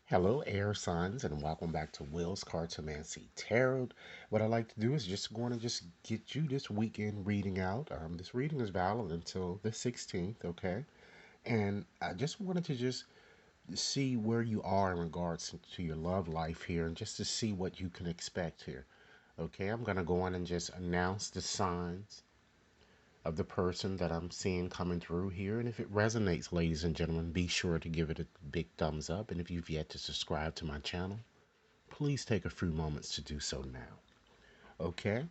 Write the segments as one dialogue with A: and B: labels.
A: Hello, air signs, and welcome back to Will's Cartomancy Tarot. What I like to do is just going to just get you this weekend reading out. This reading is valid until the 16th, okay? And I just wanted to just see where you are in regards to your love life here and just to see what you can expect here, okay? I'm going to go on and just announce the signs of the person that I'm seeing coming through here. And if it resonates, ladies and gentlemen, be sure to give it a big thumbs up. And if you've yet to subscribe to my channel, please take a few moments to do so now. Okay?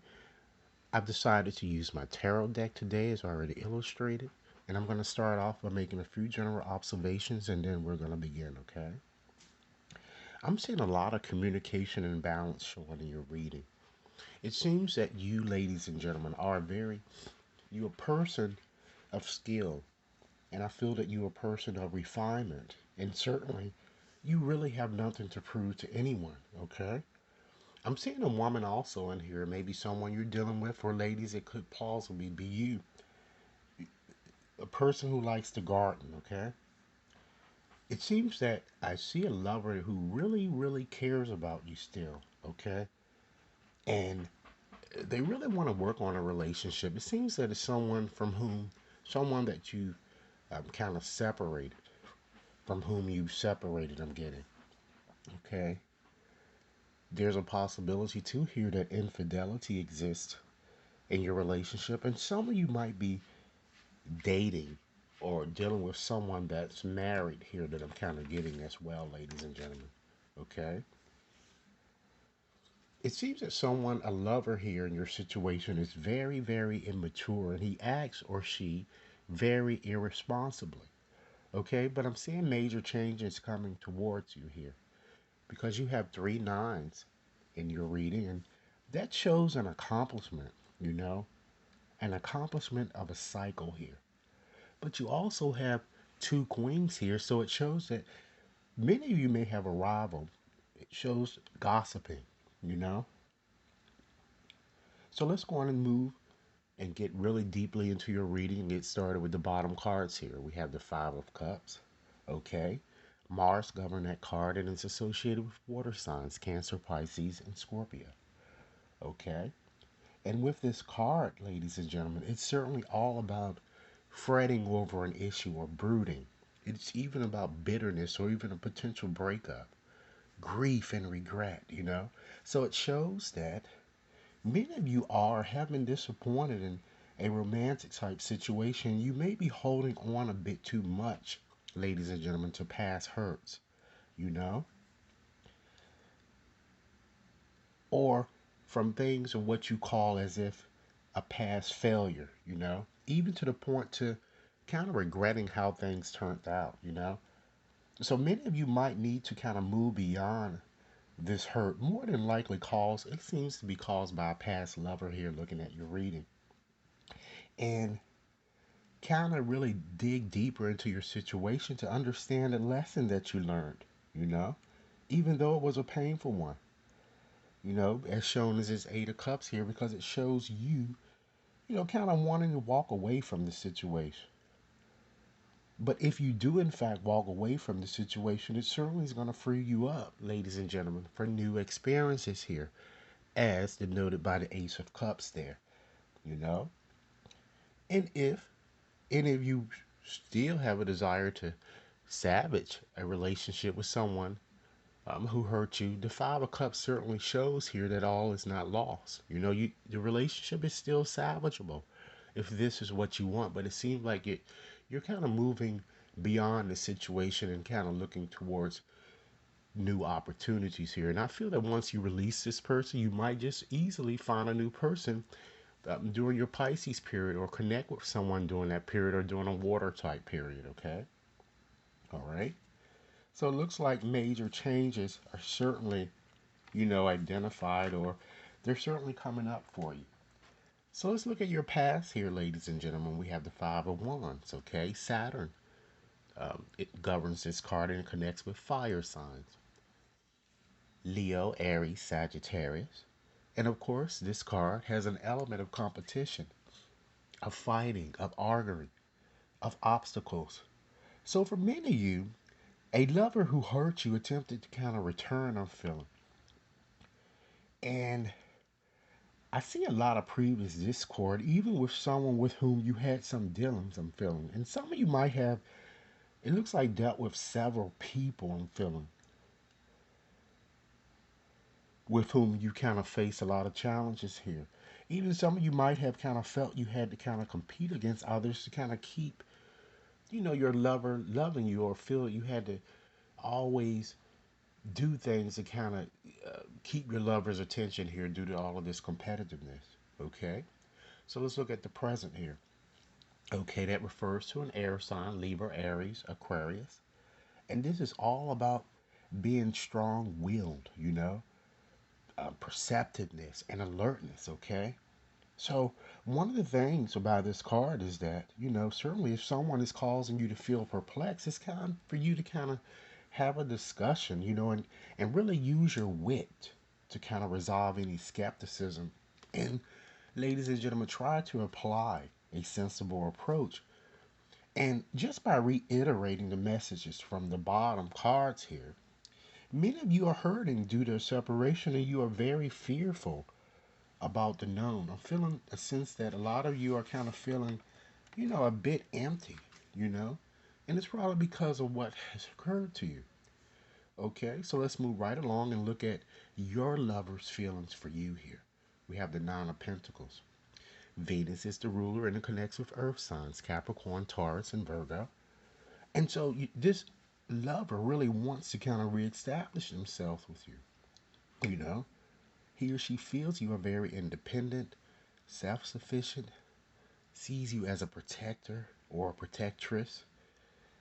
A: I've decided to use my tarot deck today as already illustrated. And I'm going to start off by making a few general observations and then we're going to begin, okay? I'm seeing a lot of communication and balance showing in your reading. It seems that you, ladies and gentlemen, you're a person of skill. And I feel that you're a person of refinement. And certainly, you really have nothing to prove to anyone, okay? I'm seeing a woman also in here, maybe someone you're dealing with, or ladies, it could plausibly be you. A person who likes to garden, okay? It seems that I see a lover who really, really cares about you still, okay? And they really want to work on a relationship. It seems that it's someone that you kind of separated, from whom you separated, I'm getting, okay? There's a possibility too here that infidelity exists in your relationship, and some of you might be dating or dealing with someone that's married here that I'm kind of getting as well, ladies and gentlemen. Okay? It seems that a lover here in your situation, is very, very immature and he acts or she very irresponsibly. Okay? But I'm seeing major changes coming towards you here because you have three nines in your reading, and that shows an accomplishment, you know, an accomplishment of a cycle here. But you also have two queens here, so it shows that many of you may have a rival. It shows gossiping, you know? So let's go on and move and get really deeply into your reading and get started with the bottom cards here. We have the Five of Cups, okay? Mars govern that card and it's associated with water signs, Cancer, Pisces, and Scorpio, okay? And with this card, ladies and gentlemen, it's certainly all about fretting over an issue or brooding. It's even about bitterness or even a potential breakup, grief and regret, you know? So it shows that many of you have been disappointed in a romantic type situation. You may be holding on a bit too much, ladies and gentlemen, to past hurts, you know? Or from things of what you call as if a past failure, you know? Even to the point to kind of regretting how things turned out, you know? So many of you might need to kind of move beyond this hurt. More than likely it seems to be caused by a past lover here looking at your reading. And kind of really dig deeper into your situation to understand the lesson that you learned, you know? Even though it was a painful one, you know, as shown as this Eight of Cups here, because it shows you, kind of wanting to walk away from the situation. But if you do, in fact, walk away from the situation, it certainly is going to free you up, ladies and gentlemen, for new experiences here, as denoted by the Ace of Cups there, you know? And if any of you still have a desire to savage a relationship with someone who hurt you, the Five of Cups certainly shows here that all is not lost. The relationship is still salvageable if this is what you want, but it seems like you're kind of moving beyond the situation and kind of looking towards new opportunities here. And I feel that once you release this person, you might just easily find a new person during your Pisces period or connect with someone during that period or during a water type period, okay? All right. So it looks like major changes are certainly, identified or they're certainly coming up for you. So let's look at your past here, ladies and gentlemen. We have the Five of Wands, okay? Saturn, it governs this card and connects with fire signs. Leo, Aries, Sagittarius. And of course, this card has an element of competition, of fighting, of arguing, of obstacles. So for many of you, A lover who hurt you attempted to kind of return, I'm feeling. And I see a lot of previous discord, even with someone with whom you had some dealings, I'm feeling. And some of you might have, it looks like, dealt with several people, I'm feeling, with whom you kind of face a lot of challenges here. Even some of you might have kind of felt you had to kind of compete against others to kind of keep, your lover loving you, or feel you had to always do things to kind of keep your lover's attention here due to all of this competitiveness. Okay? So let's look at the present here. Okay, that refers to an air sign, Libra, Aries, Aquarius. And this is all about being strong willed, perceptiveness and alertness, okay? So, one of the things about this card is that, certainly if someone is causing you to feel perplexed, it's kind of for you to kind of have a discussion, and really use your wit to kind of resolve any skepticism. And, ladies and gentlemen, try to apply a sensible approach. And just by reiterating the messages from the bottom cards here, many of you are hurting due to separation and you are very fearful about the known. I'm feeling a sense that a lot of you are kind of feeling, a bit empty, you know, and it's probably because of what has occurred to you. Okay, so let's move right along and look at your lover's feelings for you here. We have the Nine of Pentacles. Venus is the ruler and it connects with earth signs Capricorn, Taurus, and Virgo. And so this lover really wants to kind of reestablish himself with you. You know, he or she feels you are very independent, self sufficient, sees you as a protector or a protectress,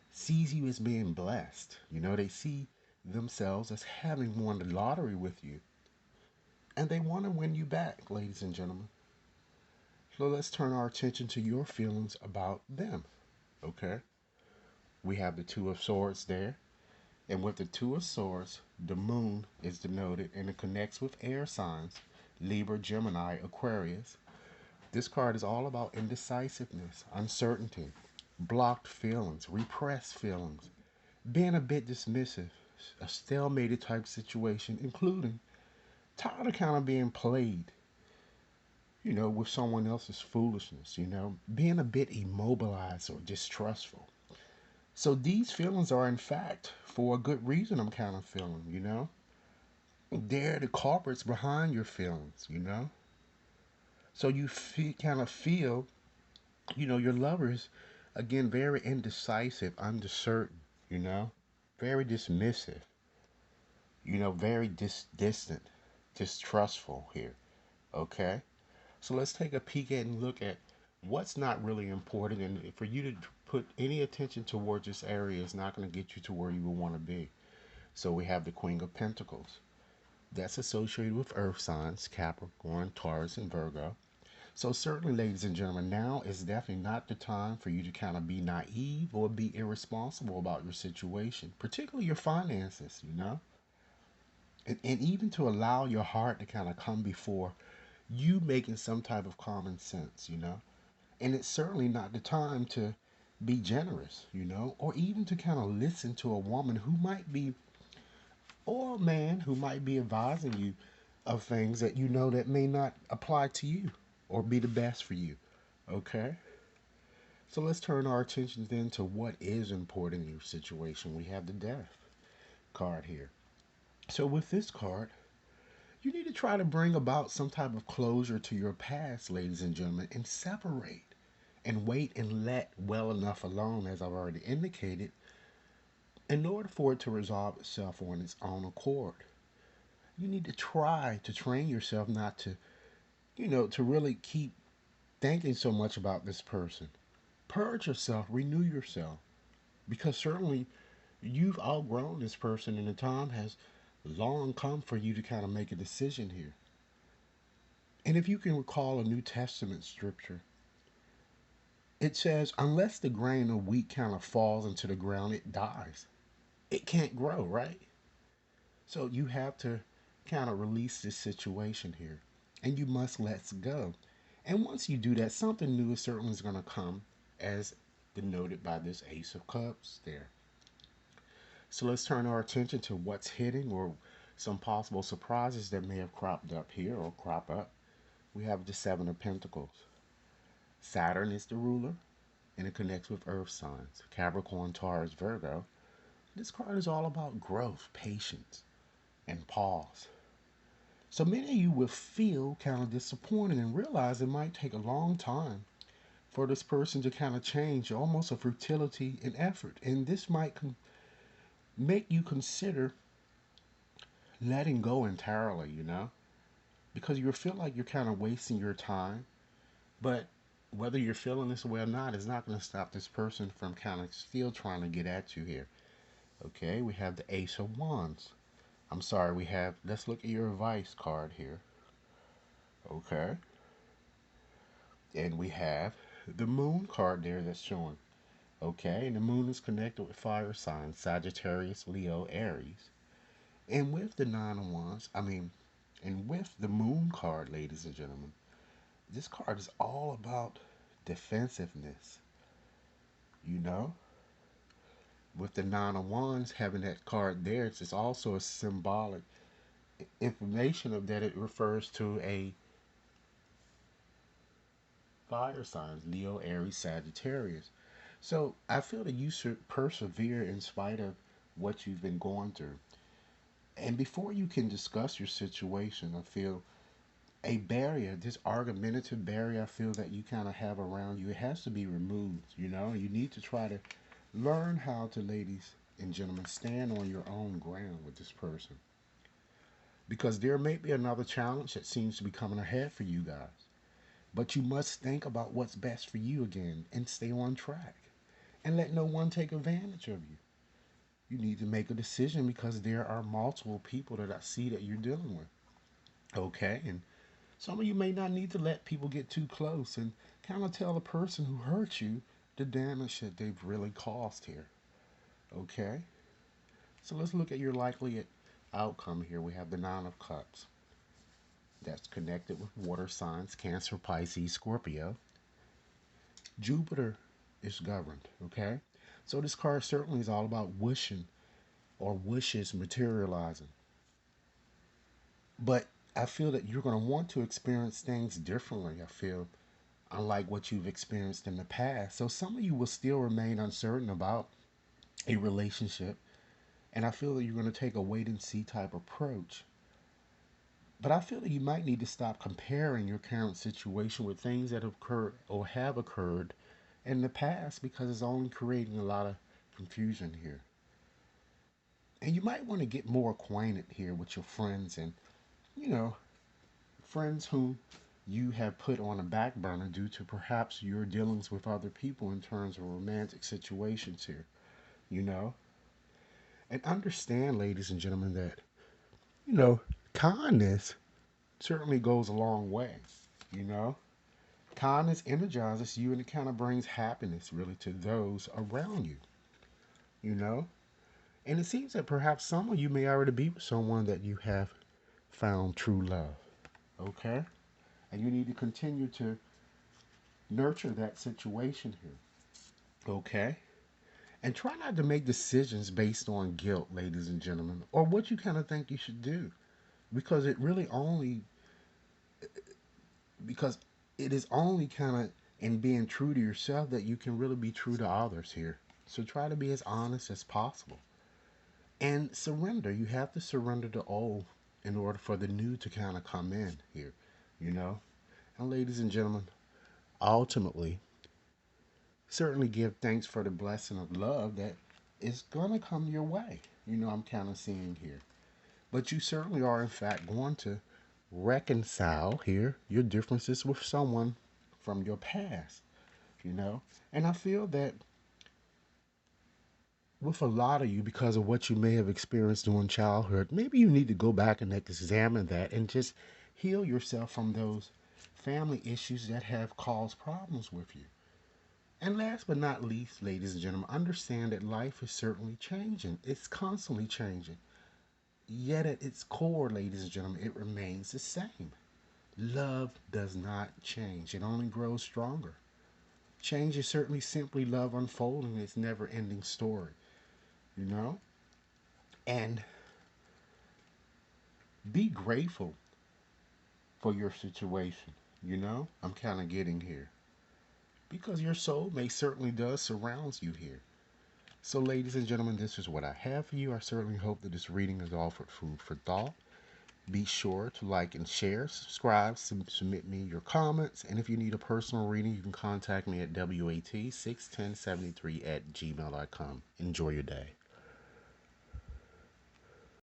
A: sees you as being blessed. They see themselves as having won the lottery with you. And they want to win you back, ladies and gentlemen. So let's turn our attention to your feelings about them. Okay? We have the Two of Swords there. And with the Two of Swords, the moon is denoted and it connects with air signs Libra, Gemini, Aquarius. This card is all about indecisiveness, uncertainty, blocked feelings, repressed feelings, being a bit dismissive, a stalemated type situation, including tired of kind of being played, with someone else's foolishness, being a bit immobilized or distrustful. So these feelings are, in fact, for a good reason, I'm kind of feeling. They're the culprits behind your feelings. So you kind of feel, your lover is, again, very indecisive, uncertain, you know, very dismissive, very distant, distrustful here. Okay? So let's take a peek at and look at what's not really important. And for you to put any attention towards this area is not going to get you to where you will want to be. So we have the Queen of Pentacles. That's associated with earth signs, Capricorn, Taurus, and Virgo. So certainly, ladies and gentlemen, now is definitely not the time for you to kind of be naive or be irresponsible about your situation, particularly your finances. And even to allow your heart to kind of come before you making some type of common sense. And it's certainly not the time to be generous, or even to kind of listen to a woman who might be, or a man who might be advising you of things that that may not apply to you or be the best for you. Okay? So let's turn our attention then to what is important in your situation. We have the Death card here. So with this card, you need to try to bring about some type of closure to your past, ladies and gentlemen, and separate and wait and let well enough alone, as I've already indicated, in order for it to resolve itself on its own accord. You need to try to train yourself not to, to really keep thinking so much about this person. Purge yourself, renew yourself, because certainly you've outgrown this person and the time has long come for you to kind of make a decision here. And if you can recall a New Testament scripture, it says, unless the grain of wheat kind of falls into the ground, it dies. It can't grow, right? So you have to kind of release this situation here. And you must let go. And once you do that, something new is certainly going to come, as denoted by this Ace of Cups there. So let's turn our attention to what's hidden or some possible surprises that may have cropped up here or crop up. We have the Seven of Pentacles. Saturn is the ruler and it connects with earth signs Capricorn, Taurus, Virgo. This card is all about growth, patience, and pause. So many of you will feel kind of disappointed and realize it might take a long time for this person to kind of change, almost a futility in effort. And this might make you consider letting go entirely, because you feel like you're kind of wasting your time. But whether you're feeling this way or not is not going to stop this person from kind of still trying to get at you here. Okay, we have the Ace of Wands. I'm sorry, let's look at your advice card here. Okay, and we have the Moon card there that's showing. Okay, and the Moon is connected with fire signs Sagittarius, Leo, Aries. And with the Nine of Wands, and with the Moon card, ladies and gentlemen, this card is all about defensiveness. You know, with the Nine of Wands having that card there, it's also a symbolic information of that it refers to a fire signs Leo, Aries, Sagittarius. So I feel that you should persevere in spite of what you've been going through. And before you can discuss your situation, I feel a barrier, this argumentative barrier I feel that you kind of have around you, it has to be removed. You need to try to learn how to, ladies and gentlemen, stand on your own ground with this person. Because there may be another challenge that seems to be coming ahead for you guys. But you must think about what's best for you again and stay on track. And let no one take advantage of you. You need to make a decision because there are multiple people that I see that you're dealing with. Okay? And some of you may not need to let people get too close and kind of tell the person who hurt you the damage that they've really caused here. Okay? So let's look at your likely outcome here. We have the Nine of Cups. That's connected with water signs Cancer, Pisces, Scorpio. Jupiter is governed, okay? So this card certainly is all about wishing or wishes materializing. But I feel that you're going to want to experience things differently, I feel, unlike what you've experienced in the past. So some of you will still remain uncertain about a relationship, and I feel that you're going to take a wait and see type approach. But I feel that you might need to stop comparing your current situation with things that have occurred or have occurred in the past because it's only creating a lot of confusion here. And you might want to get more acquainted here with your friends and, you know, friends whom you have put on a back burner due to perhaps your dealings with other people in terms of romantic situations here, you know. And understand, ladies and gentlemen, that, you know, kindness certainly goes a long way, you know. Kindness energizes you and it kind of brings happiness really to those around you, you know. And it seems that perhaps some of you may already be with someone that you have found true love, okay? And you need to continue to nurture that situation here, okay? And try not to make decisions based on guilt, ladies and gentlemen, or what you kind of think you should do. Because it really only, because it is only kind of in being true to yourself that you can really be true to others here. So try to be as honest as possible. And surrender. You have to surrender the old in order for the new to kind of come in here, you know? And ladies and gentlemen, ultimately, certainly give thanks for the blessing of love that is going to come your way. I'm kind of seeing here. But you certainly are, in fact, going to reconcile here your differences with someone from your past, you know? And I feel that with a lot of you, because of what you may have experienced during childhood, maybe you need to go back and examine that and just heal yourself from those family issues that have caused problems with you. And last but not least, ladies and gentlemen, understand that life is certainly changing. It's constantly changing. Yet at its core, ladies and gentlemen, it remains the same. Love does not change. It only grows stronger. Change is certainly simply love unfolding its never ending story, you know? And be grateful for your situation. You know, I'm kind of getting here because your soulmate certainly does surrounds you here. So, ladies and gentlemen, this is what I have for you. I certainly hope that this reading has offered food for thought. Be sure to like and share, subscribe, submit me your comments, and if you need a personal reading, you can contact me at WAT61073 at gmail.com. Enjoy your day.